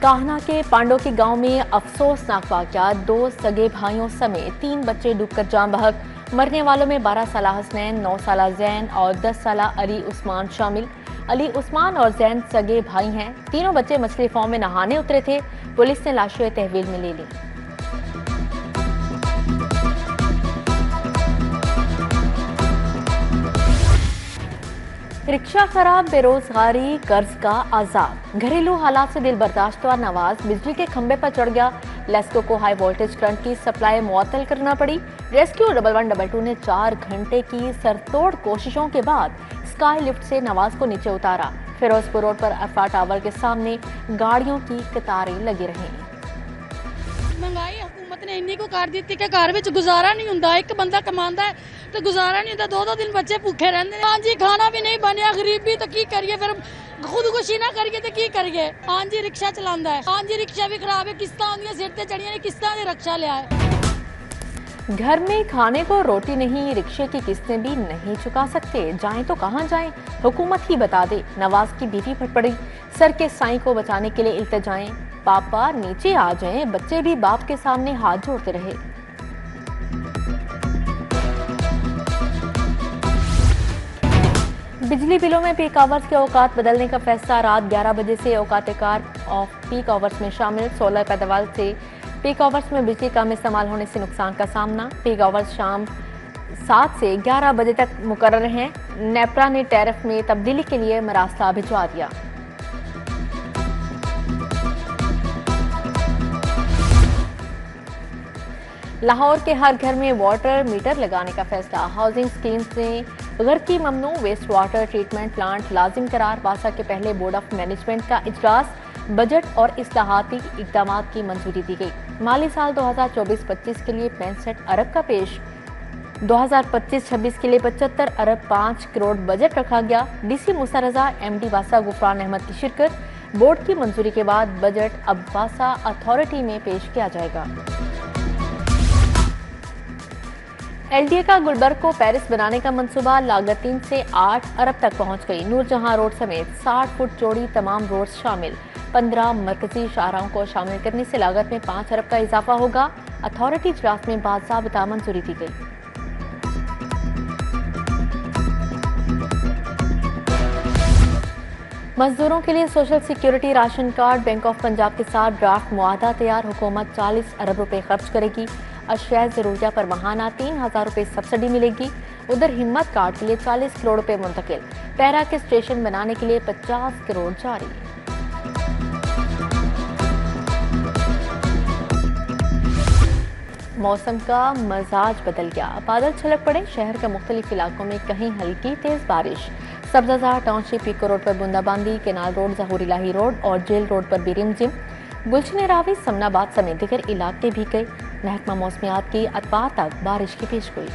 कान्हा के पांडो के गांव में अफसोसनाक वाकया, 2 सगे भाइयों समेत 3 बच्चे डूबकर जान बहक। मरने वालों में 12 साल हसनैन, 9 साल जैन और 10 साल अली उस्मान शामिल। अली उस्मान और जैन सगे भाई हैं। तीनों बच्चे मछली फार्म में नहाने उतरे थे। पुलिस ने लाशें तहवील में ले ली। रिक्शा खराब, बेरोजगारी, कर्ज का आजाद। घरेलू हालात से दिल बर्दाश्त हुआ नवाज बिजली के खंभे पर चढ़ गया। लेस्को को हाई वोल्टेज करंट की सप्लाई मुअत्तल करना पड़ी। रेस्क्यू 1112 ने 4 घंटे की सरतोड़ कोशिशों के बाद स्काई लिफ्ट से नवाज को नीचे उतारा। फिरोजपुर रोड पर अरफा टावर के सामने गाड़ियों की कतारें लगी रही। महंगाई हुकूमत ने इन्नी को कर दी कि घर में गुजारा नहीं होंदा। एक बंदा कमांदा है तो गुजारा नहीं होता, 2-2 दिन बच्चे भूखे रहते हैं। हाँ जी, खाना भी नहीं बनया, गरीबी तो की करिए, फिर खुदकुशी ना करिए तो की करिए। हाँ जी, रिक्शा चलांदा है। हाँ जी, रिक्शा भी खराब है, किस्तां आंदियां सिर ते चढ़ियां ने, किस्तां दे रिक्शा लिया है। घर में खाने को रोटी नहीं, रिक्शे की किस्तें भी नहीं चुका सकते, जाएं तो कहां जाएं, हुकूमत ही बता दे। नवाज की बीवी फट पड़ी। सर के साईं को बचाने के लिए इल्तिजाएं, पापा नीचे आ जाएं। बच्चे भी बाप के सामने हाथ जोड़ते रहे। बिजली बिलों में पीक आवर्स के औकात बदलने का फैसला। रात 11 बजे से औकात कार ऑफ पीक आवर्स में शामिल। 16 पैदावार से पीक आवर्स में बिजली कम इस्तेमाल होने से नुकसान का सामना। पीक आवर्स शाम 7 से 11 बजे तक मुकर्रर हैं। नेपरा ने टैरिफ में तब्दीली के लिए मरासला भिजवा दिया। लाहौर के हर घर में वाटर मीटर लगाने का फैसला। हाउसिंग स्कीम्स ने घर की ममनू, वेस्ट वाटर ट्रीटमेंट प्लांट लाजिम करार। वासा के पहले बोर्ड ऑफ मैनेजमेंट का इजलास। बजट और इस्लाहाती इकदाम की मंजूरी दी गई। माली साल 2024-25 के लिए 65 अरब का पेश। 2025-26 के लिए 75 अरब 5 करोड़ बजट रखा गया। डीसी मूसा रजा, एमडी वासा गुफरान अहमद की शिरकत। बोर्ड की मंजूरी के बाद बजट अब वासा अथॉरिटी में पेश किया जाएगा। एलडीए का गुलबर्ग को पेरिस बनाने का मंसूबा। लागत 3 से 8 अरब तक पहुंच गई। नूरजहां रोड समेत 60 फुट चौड़ी तमाम रोड शामिल। 15 मरकजी शाहराहों को शामिल करने से लागत में 5 अरब का इजाफा होगा। अथॉरिटी इजलास में बाज़ाब्ता मंजूरी दी गई। मजदूरों के लिए social security ration card. Bank of Punjab के साथ ड्राफ्ट मुआहदा तैयार। हुकूमत 40 अरब रुपए खर्च करेगी। अशिया जरूरिया पर माहाना 3000 रुपए सब्सिडी मिलेगी। उधर हिम्मत कार्ड के लिए 40 करोड़ रुपए मुंतकिल। पैरा के स्टेशन बनाने के लिए 50 करोड़ जारी। मौसम का मजाज बदल गया। बादल छलक पड़े। शहर के मुख्तलिफ इलाकों में कहीं हल्की तेज बारिश। सब्जाजार टाउनशिप पीको रोड पर बूंदाबांदी। केनाल रोड, जहूर इलाही रोड और जेल रोड पर भी रिमझिम। गुलशन रावी, समनाबाद समेत दीगर इलाके भी गए। महकमा मौसमियात की अतवार तक बारिश की पेशगोई।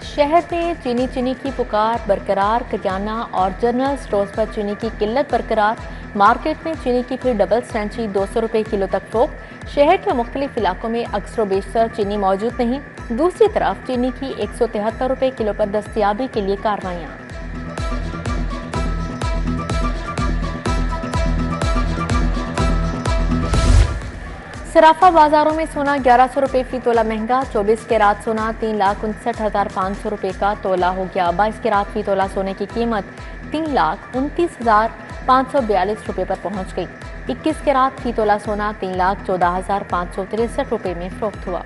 शहर में चीनी की पुकार बरकरार। करियाना और जनरल स्टोर्स पर चीनी की किल्लत बरकरार। मार्केट में चीनी की फिर डबल सेंचुरी 200 रुपए किलो तक फरोख्त। शहर के मुख्तलिफ इलाकों में अक्सर बेशतर चीनी मौजूद नहीं। दूसरी तरफ चीनी की 173 रुपए किलो पर दस्तयाबी के लिए कार्रवाइयां। सराफा बाजारों में सोना 1100 रुपए फी तोला महंगा। 24 के रात सोना 3,59,500 रुपए का तोला हो गया। 22 के रात फी तोला सोने की कीमत 3,29,542 रुपए पर पहुंच गई। 21 के रात फी तोला सोना 3,14,563 रुपए में फरोख्त हुआ।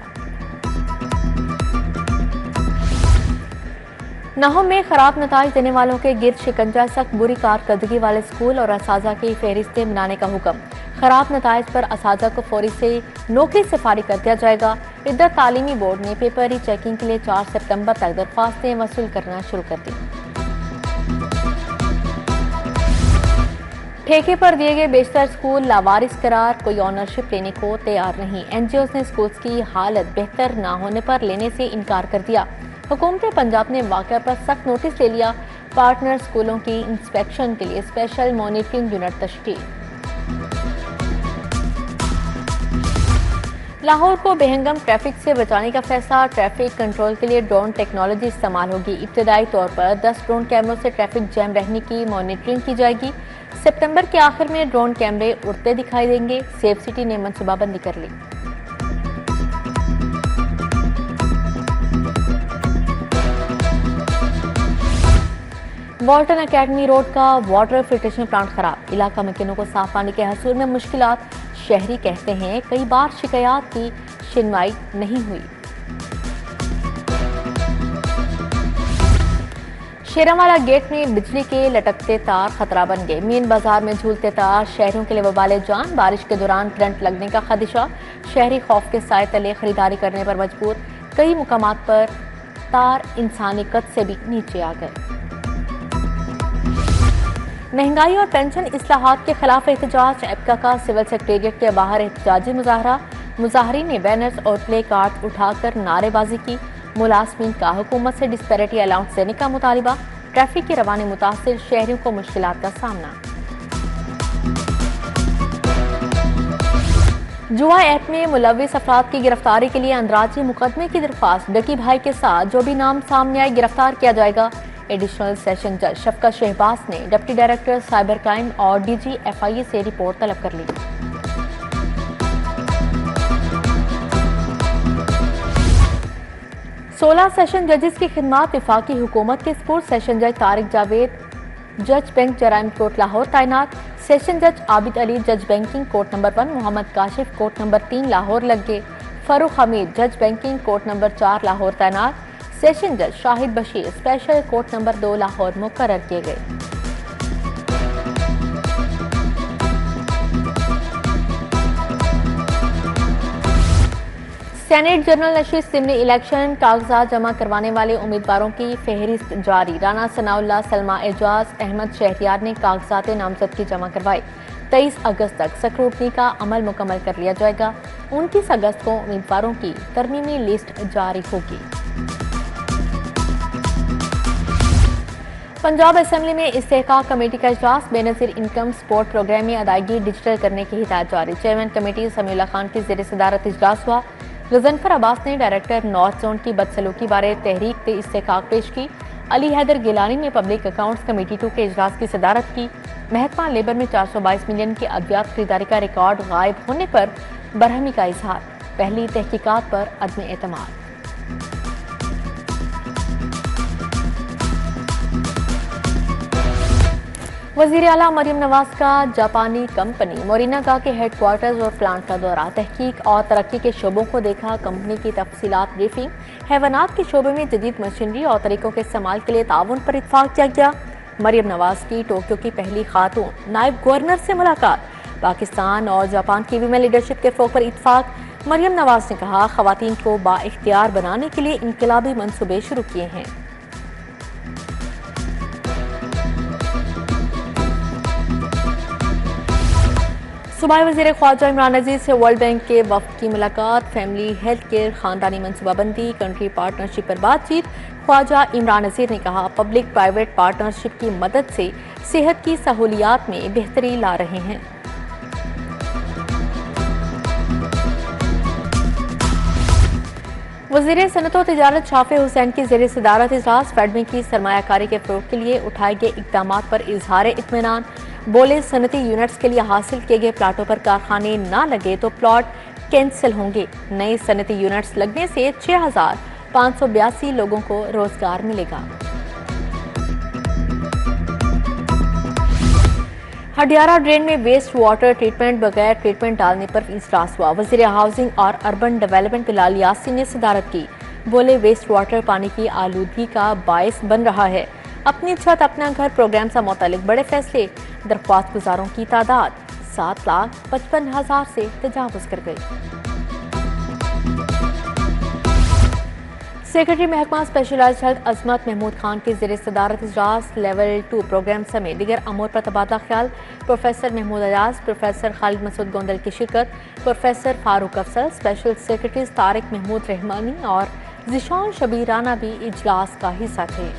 नाहम में खराब नताइज देने वालों के गिर्द शिकंजा। सख्त बुरी कारकर्दगी वाले स्कूल और असाजा की फहरिस्तें बनाने का हुक्म। खराब नताइज पर असाजा को फौरी से नौकरी से फारिग कर दिया जाएगा। इधर तालीमी बोर्ड ने पेपर चेकिंग के लिए 4 सितंबर तक दरख्वास्तें वसूल करना शुरू कर दी। ठेके पर दिए गए बेशतर स्कूल लावारिस करार। कोई ऑनरशिप लेने को तैयार नहीं। एनजीओ ने स्कूल्स की हालत बेहतर न होने पर लेने से इनकार कर दिया। हुकूमत पंजाब ने वाक़या पर सख्त नोटिस ले लिया। पार्टनर स्कूलों की इंस्पेक्शन के लिए स्पेशल मॉनिटरिंग यूनिट तश्कील। लाहौर को बेहंगम ट्रैफिक से बचाने का फैसला, ट्रैफिक कंट्रोल के लिए ड्रोन टेक्नोलॉजी इस्तेमाल होगी। इब्तदाई तौर पर 10 ड्रोन कैमरों से ट्रैफिक जैम रहने की मॉनिटरिंग की जाएगी। सितंबर के आखिर में ड्रोन कैमरे उड़ते दिखाई देंगे। सेफ सिटी ने मनसूबाबंदी कर ली। वाल्टन अकेडमी रोड का वाटर फिल्ट्रेशन प्लांट खराब, इलाका मकीनों को साफ पानी के हसूल में मुश्किलात। शहरी कहते हैं कई बार शिकायत की सुनवाई नहीं हुई। शेरावाला गेट में बिजली के लटकते तार खतरा बन गए। मेन बाजार में झूलते तार शहरियों के लिए वबाले जान। बारिश के दौरान करंट लगने का खदशा, शहरी खौफ के साए तले खरीदारी करने पर मजबूर। कई मुकामात पर तार इंसानी कद से भी नीचे आ गए। महंगाई और पेंशन इस्लाहात के खिलाफ एहतजाज, एप्का का सिविल सेक्रेटेरिएट के बाहर एहतजाजी मुजाहरा। मुजाहरीन ने बैनर्स और प्ले कार्ड उठाकर नारेबाजी की। मुलाजमीन का हुकूमत से डिस्पैरिटी अलाउंस देने का मुतालिबा। ट्रैफिक की रवानी मुतासिर शहरियों को मुश्किलात का सामना। जुआ ऐप में मुलविस अफराद की गिरफ्तारी के लिए अंदराजी मुकदमे की दरख्वास्त। डकी भाई के साथ जो भी नाम सामने आए गिरफ्तार किया जाएगा। एडिशनल सेशन जज शफकत शहबाज ने डिप्टी डायरेक्टर साइबर क्राइम और डीजी FIA से रिपोर्ट तलब कर ली। सोलह सेशन जजेस की खिदमात विफाकी हुकूमत के स्पूर्द। सेशन जज तारिक जावेद जज बैंक जराइम कोर्ट लाहौर तैनात। सेशन जज आबिद अली जज banking court number 1, Mohammad Kashif court number 3 Lahore लग गए। फरूख हमीद जज बैंकिंग कोर्ट नंबर 4 लाहौर तैनात। सेशन जज Shahid Bashir special court number 2 Lahore मुकर्रर किए गए। सेनेट जनरल नशीद सिमनी इलेक्शन कागजात जमा करवाने वाले उम्मीदवारों की फहरिस्त जारी। राना सनाउल्लाह, सलमा एजाज, अहमद शहरियार ने कागजात नामजदगी जमा करवाए। 23 अगस्त तक स्क्रूटनी का अमल मुकम्मल कर लिया जाएगा। 29 अगस्त को उम्मीदवारों की तरमीमी लिस्ट जारी होगी। पंजाब असेंबली में इस्तेहकाक कमेटी का इजलास। बेनजीर इनकम सपोर्ट प्रोग्राम में अदायगी डिजिटल करने की हिदायत जारी। चेयरमैन कमेटी समीउल्लाह खान की ज़ेर सदारत इजलास हुआ। गजनफर अब्बास ने डायरेक्टर नॉर्थ जोन की बदसलूकी बारे तहरीक से इस्तेहकाक पेश की। अली हैदर गिलानी ने पब्लिक अकाउंट्स कमेटी 2 के इजलास की सदारत की। महकमा लेबर में 422 मिलियन की अद्वियात खरीदारी का रिकॉर्ड गायब होने पर बरहमी का इजहार। पहली तहकीकात पर अदम एतमाद। वज़ीर आला मरियम नवाज का जापानी कंपनी मोरिनागा के हेडक्वार्टर्स और प्लांट का दौरा। तहकीक और तरक्की के शोबों को देखा। कंपनी की तफसीलात ब्रीफिंग। हैवानात के शोबे में जदीद मशीनरी और तरीकों के इस्तेमाल के लिए ताउन पर इत्तफाक किया गया। मरियम नवाज की टोक्यो की पहली खातून नायब गवर्नर से मुलाकात। पाकिस्तान और जापान की वीमेन लीडरशिप के फ़रोग़ पर इत्तफाक। मरियम नवाज ने कहा ख़वातीन को बाइख्तियार बनाने के लिए इनकलाबी मंसूबे शुरू किए हैं। सूबाई वज़ीर ख्वाजा इमरान अजीज से वर्ल्ड बैंक के वफ़द की मुलाकात। फैमिली हेल्थ केयर, खानदानी मनसूबाबंदी, कंट्री पार्टनरशिप पर बातचीत। ख्वाजा इमरान अजीज ने कहा पब्लिक प्राइवेट पार्टनरशिप की मदद से सेहत की सहूलियात में बेहतरी ला रहे हैं। वज़ीर सनअत व तिजारत शाफे हुसैन की ज़ेर सदारत इजलास। फेडमी की सरमायाकारी के फ़रोग़ के लिए उठाए गए इक़दामात पर इजहार इत्मीनान। बोले सनती यूनिट्स के लिए हासिल किए गए प्लाटों पर कारखाने ना लगे तो प्लॉट कैंसिल होंगे। नए सनती यूनिट्स लगने से 6582 लोगों को रोजगार मिलेगा। हडियारा ड्रेन में वेस्ट वाटर ट्रीटमेंट बगैर ट्रीटमेंट डालने पर इजलास हुआ। वज़ीर हाउसिंग और अर्बन डेवलपमेंट बिलाल यासीन ने सदारत की। बोले वेस्ट वाटर पानी की आलूदगी का बायस बन रहा है। अपनी छत अपना घर प्रोग्राम से मुतालिक बड़े फैसले। दरख्वास्त गुजारों की तादाद 7,55,000 से तजावुज़ कर गई। सेक्रेटरी महकमा स्पेशलाइज्ड हेल्थ अजमत महमूद खान की ज़ेर सदारत इजलास। लेवल 2 प्रोग्राम समेत दीगर अमूर पर तबादला ख्याल। प्रोफेसर महमूद अयाज, प्रोफेसर खालिद मसूद गोंदल की शिरकत। Professor Farooq Afzal, special secretary Tariq Mahmood Rehmani और जिशान शबीर राना भी इजलास का हिस्सा थे।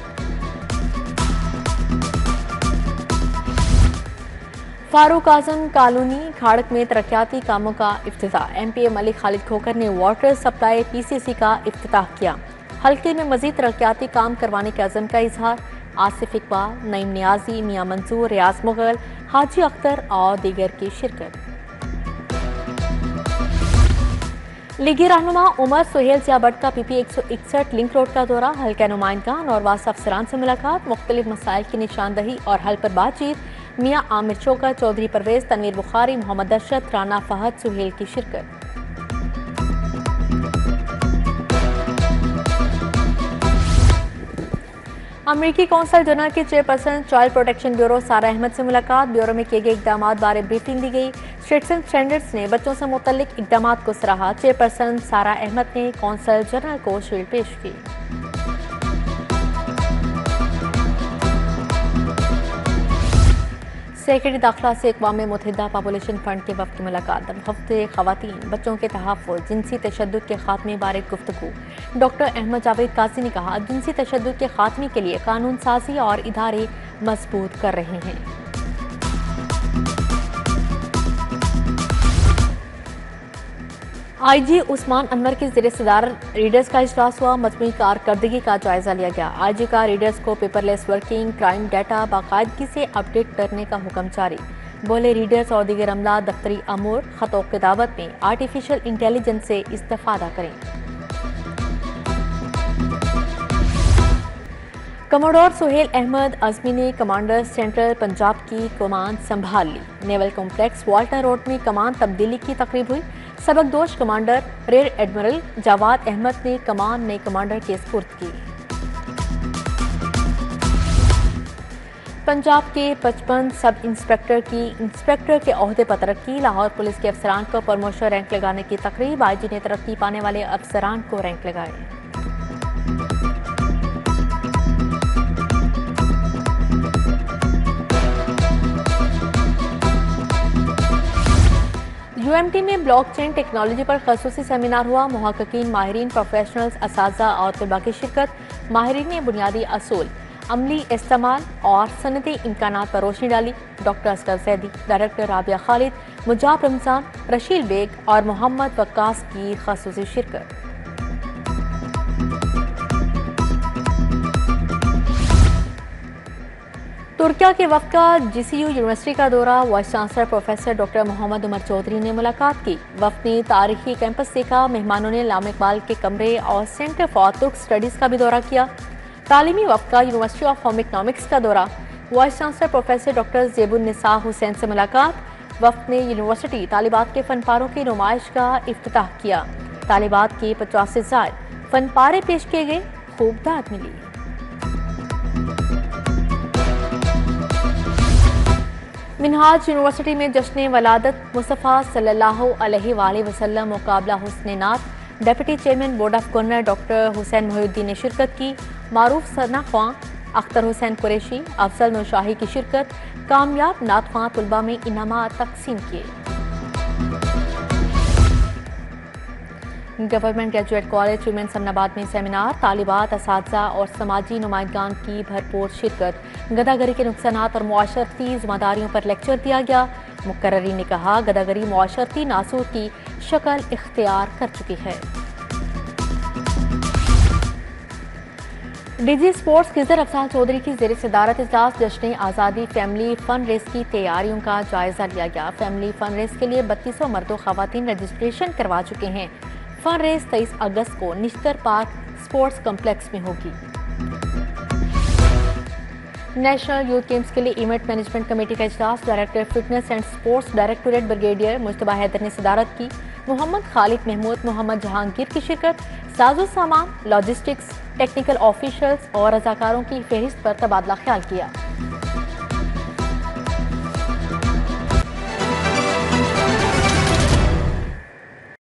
फारूक आजम कॉलोनी खाड़क में तरक्याती कामों का इफ्तिताह। MP मलिक खालिद खोखर ने वाटर सप्लाई PCC का इफ्तिताह किया। हल्के में मजीद तरक्याती काम करवाने के अज़म का इजहार। आसिफ इकबाल, नईम नियाजी, मियां मंसूर, रियाज मुगल, हाजी अख्तर और दीगर की शिरकत। लीगी रहनुमा उमर सुहेल सियाबट का PP 161 लिंक रोड का दौरा। हल्का नुमाइंदगान और वास अफसरान से मुलाकात। मुख्तलिफ मसाइल की निशानदही और हल पर बातचीत। मियां आमिर चोकर, चौधरी परवेज, तनवीर बुखारी, मोहम्मद अरशद, राना फहद सुहेल की शिरकत। अमरीकी कौंसल जनरल के चेयरपर्सन चाइल्ड प्रोटेक्शन ब्यूरो सारा अहमद से मुलाकात। ब्यूरो में किए गए इकदाम बारे ब्रीफिंग दी गई। स्टेट्स एंड स्टैंडर्ड्स ने बच्चों से मुतल्लिक इकदाम को सराहा। चेयरपर्सन सारा अहमद ने कौंसल जनरल को शील्ड पेश की। सेक्रेटरी दाखिला से अक़वाम मुत्तहिदा पॉपुलेशन फंड के वफ़द की मुलाकात। हफ्ते ख़वातीन बच्चों के तहफ़्फ़ुज़, जिनसी तशद्दुद के खात्मे बारे गुफ्तगू। डॉक्टर अहमद जावेद काजी ने कहा, जिनसी तशद्दुद के खात्मे के लिए कानून साजी और इदारे मजबूत कर रहे हैं। IG उस्मान अनवर की ज़ेर सदारत रीडर्स का इजलास हुआ। मजमूई कारकर्दगी का जायजा लिया गया। IG का रीडर्स को पेपरलेस वर्किंग, क्राइम डाटा बाकायदगी से अपडेट करने का हुक्म जारी। बोले, रीडर्स और दीगर अमला दफ्तरी अमूर, खतों की दावत में आर्टिफिशियल इंटेलिजेंस से इस्तेफादा करें। कमोडोर सुहेल अहमद अज़मी ने कमांडर सेंट्रल पंजाब की कमान संभाल ली। नेवल कॉम्प्लेक्स वाल्टन रोड में कमान तब्दीली की तकरीब हुई। सबकदोश commander rare admiral Javad Ahmad ने कमान नए कमांडर के सुपुर्द की। पंजाब के 55 सब इंस्पेक्टर की इंस्पेक्टर के ओहदे पर तरक्की। लाहौर पुलिस के अफसरान को प्रमोशन रैंक लगाने की तकरीब। IG ने तरक्की पाने वाले अफसरान को रैंक लगाए। UMT में ब्लॉकचेन टेक्नोलॉजी पर खसूसी सेमिनार हुआ। मुहक्किकीन, माहिरीन, प्रोफेशनल्स, असातिज़ा और तलबा की शिरकत। माहिरीन ने बुनियादी असूल, अमली इस्तेमाल और सनती इम्कानात पर रोशनी डाली। Doctor Asghar Zaidi, director Rabia Khalid, मुजाब Ramzan, रशील bag और मोहम्मद वक्कास की खसूसी शिरकत। तुर्किया के वफ़द का GCU यूनिवर्सिटी का दौरा। Vice chancellor professor doctor Mohammad Umar Chaudhry ने मुलाकात की। वफ़द ने तारीखी कैंपस देखा। मेहमानों ने लामा इकबाल के कमरे और सेंटर फॉर तुर्क स्टडीज़ का भी दौरा किया। तालीमी वफ़द का यूनिवर्सिटी ऑफ होम इकनॉमिक्स का दौरा। Vice chancellor professor doctor Zebunnisa Hussain से मुलाकात। वफ़द ने यूनिवर्सिटी तालिबात के फनपारों की नुमाइश का इफ्तिताह किया। तालिबात के 50 से ज़ायद फनपारे पेश किए गए। खूब दाद मिली। मिनहाज यूनिवर्सिटी में जश्न वलादत मुस्तफ़ा सल्लल्लाहु अलैहि वसल्लम मुकाबला हुस्न नात। Deputy chairman board of governor doctor Hussain Mohiuddin ने शिरकत की। मारूफ सना ख्वां, अख्तर हुसैन कुरैशी, अफजल नौशाही की शिरकत। कामयाब नात ख्वां तुलबा में इनामात तकसीम किए। Government graduate college womens Aminabad में सेमिनार। तालिबात, असातिज़ा और समाजी नुमाइंदगान की भरपूर शिरकत। गदागरी के नुकसानात और मुआशरती जिम्मेदारियों पर लेक्चर दिया गया। मुकर्ररीन ने कहा, गदागरी मुआशरती नासूर की शक्ल इख्तियार कर चुकी है। DG स्पोर्ट्स खिज़र अफसान चौधरी की ज़ेर सदारत इजलास। जश्न आज़ादी फैमिली फन रेस की तैयारियों का जायजा लिया गया। फैमिली फन रेस के लिए 3200 मर्दों खवातीन रजिस्ट्रेशन करवा चुके हैं। फन रेस 23 अगस्त को निश्तर पार्क स्पोर्ट्स कॉम्प्लेक्स में होगी। नेशनल यूथ गेम्स के लिए इवेंट मैनेजमेंट कमेटी का इजलास। Director fitness and sports directorate brigadier Mujtaba Haider ने सदारत की। मोहम्मद खालिद महमूद, मोहम्मद जहांगीर की शिरकत। साजो सामान, लॉजिस्टिक्स, टेक्निकल ऑफिशियल्स और रजाकारों की फहरिस्त पर तबादला ख्याल किया।